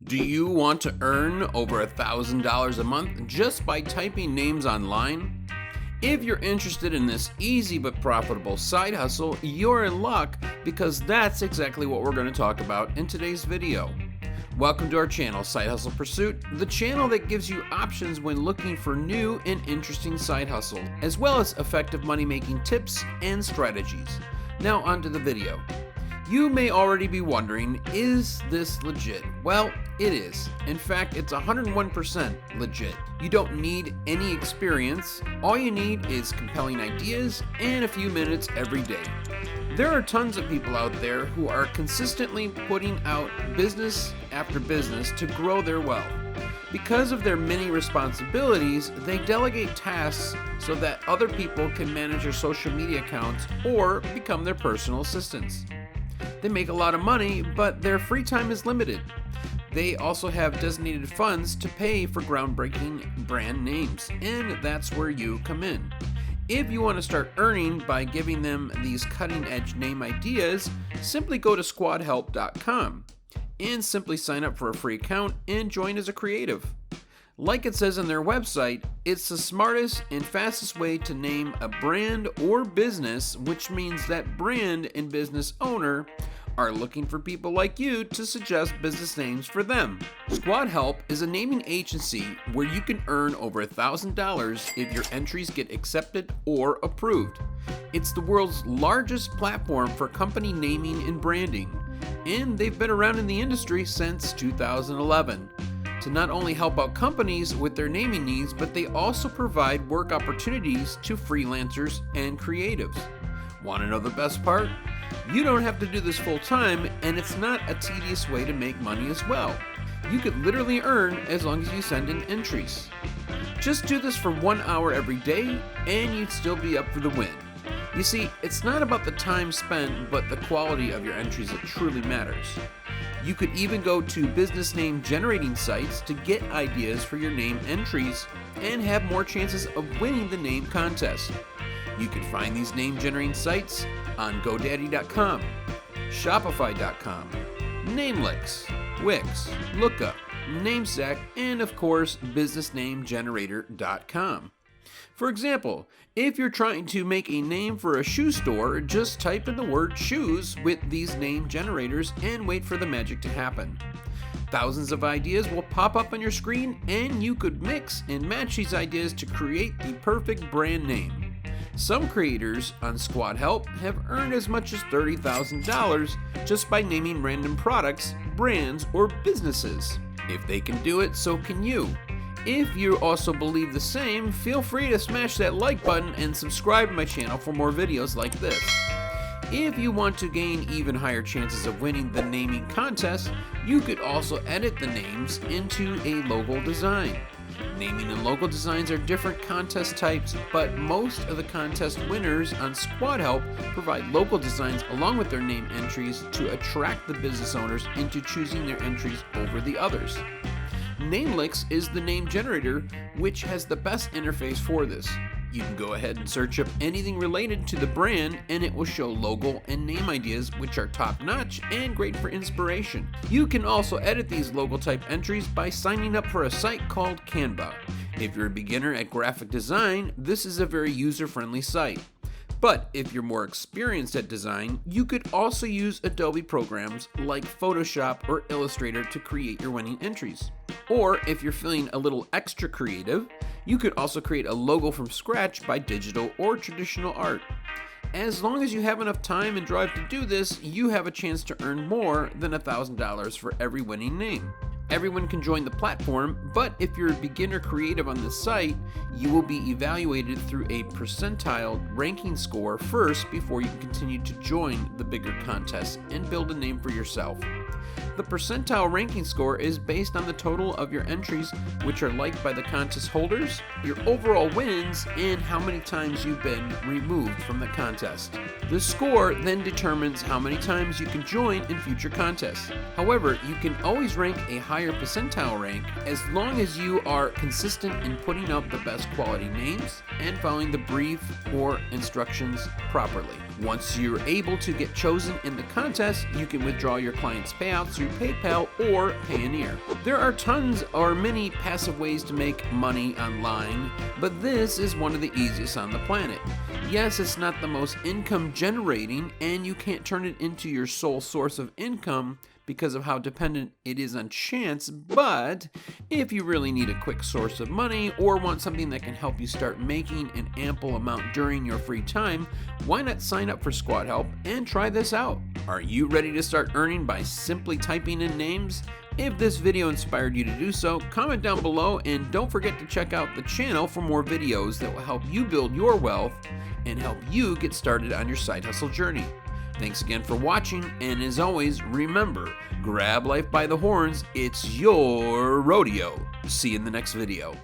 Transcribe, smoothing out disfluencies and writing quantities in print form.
Do you want to earn over $1,000 a month just by typing names online? If you're interested in this easy but profitable side hustle, you're in luck because that's exactly what we're going to talk about in today's video. Welcome to our channel, Side Hustle Pursuit, the channel that gives you options when looking for new and interesting side hustle, as well as effective money-making tips and strategies. Now onto the video. You may already be wondering, is this legit? Well, it is. In fact, it's 101% legit. You don't need any experience. All you need is compelling ideas and a few minutes every day. There are tons of people out there who are consistently putting out business after business to grow their wealth. Because of their many responsibilities, they delegate tasks so that other people can manage their social media accounts or become their personal assistants. They make a lot of money, but their free time is limited. They also have designated funds to pay for groundbreaking brand names, and that's where you come in. If you want to start earning by giving them these cutting-edge name ideas, simply go to squadhelp.com and simply sign up for a free account and join as a creative. Like it says on their website, it's the smartest and fastest way to name a brand or business, which means that brand and business owner are looking for people like you to suggest business names for them. Squad Help is a naming agency where you can earn over $1,000 if your entries get accepted or approved. It's the world's largest platform for company naming and branding, and they've been around in the industry since 2011. To not only help out companies with their naming needs, but they also provide work opportunities to freelancers and creatives. Want to know the best part? You don't have to do this full time, and it's not a tedious way to make money as well. You could literally earn as long as you send in entries. Just do this for 1 hour every day, and you'd still be up for the win. You see, it's not about the time spent, but the quality of your entries that truly matters. You could even go to business name generating sites to get ideas for your name entries and have more chances of winning the name contest. You can find these name generating sites on GoDaddy.com, Shopify.com, Namelix, Wix, Lookup, Namestack, and of course, BusinessNameGenerator.com. For example, if you're trying to make a name for a shoe store, just type in the word shoes with these name generators and wait for the magic to happen. Thousands of ideas will pop up on your screen, and you could mix and match these ideas to create the perfect brand name. Some creators on Squad Help have earned as much as $30,000 just by naming random products, brands, or businesses. If they can do it, so can you. If you also believe the same, feel free to smash that like button and subscribe to my channel for more videos like this. If you want to gain even higher chances of winning the naming contest, you could also edit the names into a logo design. Naming and logo designs are different contest types, but most of the contest winners on Squad Help provide logo designs along with their name entries to attract the business owners into choosing their entries over the others. Namelix is the name generator, which has the best interface for this. You can go ahead and search up anything related to the brand, and it will show logo and name ideas, which are top-notch and great for inspiration. You can also edit these logo type entries by signing up for a site called Canva. If you're a beginner at graphic design, this is a very user-friendly site. But if you're more experienced at design, you could also use Adobe programs like Photoshop or Illustrator to create your winning entries. Or if you're feeling a little extra creative, you could also create a logo from scratch by digital or traditional art. As long as you have enough time and drive to do this, you have a chance to earn more than $1,000 for every winning name. Everyone can join the platform, but if you're a beginner creative on this site, you will be evaluated through a percentile ranking score first before you can continue to join the bigger contests and build a name for yourself. The percentile ranking score is based on the total of your entries, which are liked by the contest holders, your overall wins, and how many times you've been removed from the contest. The score then determines how many times you can join in future contests. However, you can always rank a higher percentile rank as long as you are consistent in putting out the best quality names and following the brief or instructions properly. Once you're able to get chosen in the contest, you can withdraw your client's payouts through through PayPal or Payoneer. There are tons or many passive ways to make money online, but this is one of the easiest on the planet. Yes, it's not the most income generating, and you can't turn it into your sole source of income because of how dependent it is on chance, but if you really need a quick source of money or want something that can help you start making an ample amount during your free time, why not sign up for Squad Help and try this out? Are you ready to start earning by simply typing in names? If this video inspired you to do so, comment down below and don't forget to check out the channel for more videos that will help you build your wealth and help you get started on your side hustle journey. Thanks again for watching, and as always, remember, grab life by the horns, it's your rodeo. See you in the next video.